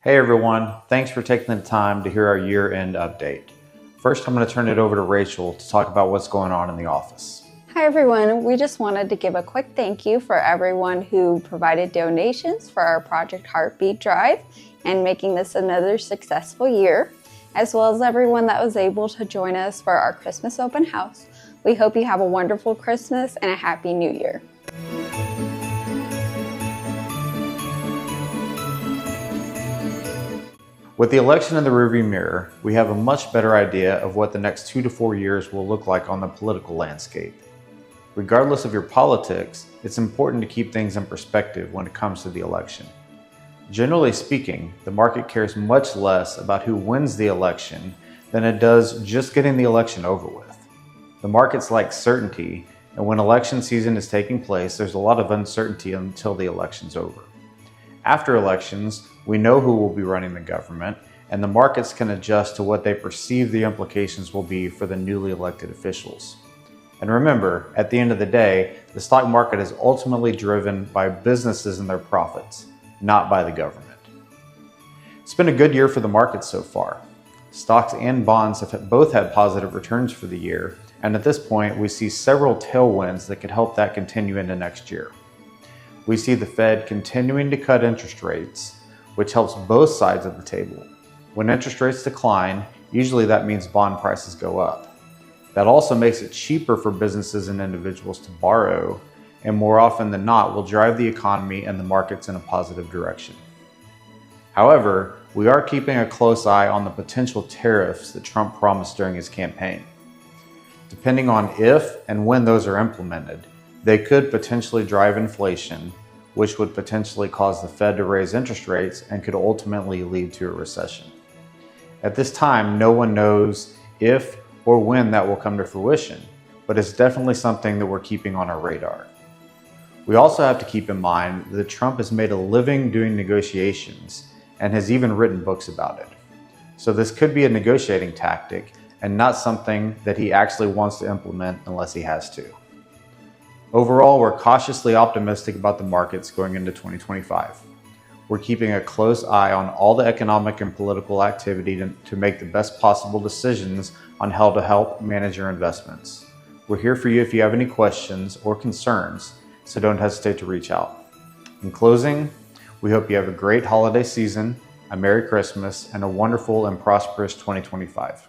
Hey everyone, thanks for taking the time to hear our year-end update. First, I'm going to turn it over to Rachel to talk about what's going on in the office. Hi everyone, we just wanted to give a quick thank you for everyone who provided donations for our Project Heartbeat Drive and making this another successful year, as well as everyone that was able to join us for our Christmas open house. We hope you have a wonderful Christmas and a happy New Year. With the election in the rearview mirror, we have a much better idea of what the next 2 to 4 years will look like on the political landscape. Regardless of your politics, it's important to keep things in perspective when it comes to the election. Generally speaking, the market cares much less about who wins the election than it does just getting the election over with. The markets like certainty, and when election season is taking place, there's a lot of uncertainty until the election's over. After elections, we know who will be running the government, and the markets can adjust to what they perceive the implications will be for the newly elected officials. And remember, at the end of the day, the stock market is ultimately driven by businesses and their profits, not by the government. It's been a good year for the markets so far. Stocks and bonds have both had positive returns for the year, and at this point, we see several tailwinds that could help that continue into next year. We see the Fed continuing to cut interest rates, which helps both sides of the table. When interest rates decline, usually that means bond prices go up. That also makes it cheaper for businesses and individuals to borrow, and more often than not will drive the economy and the markets in a positive direction. However, we are keeping a close eye on the potential tariffs that Trump promised during his campaign. Depending on if and when those are implemented, they could potentially drive inflation, which would potentially cause the Fed to raise interest rates and could ultimately lead to a recession. At this time, no one knows if or when that will come to fruition, but it's definitely something that we're keeping on our radar. We also have to keep in mind that Trump has made a living doing negotiations and has even written books about it. So this could be a negotiating tactic and not something that he actually wants to implement unless he has to. Overall, we're cautiously optimistic about the markets going into 2025. We're keeping a close eye on all the economic and political activity to make the best possible decisions on how to help manage your investments. We're here for you if you have any questions or concerns, so don't hesitate to reach out. In closing, we hope you have a great holiday season, a Merry Christmas, and a wonderful and prosperous 2025.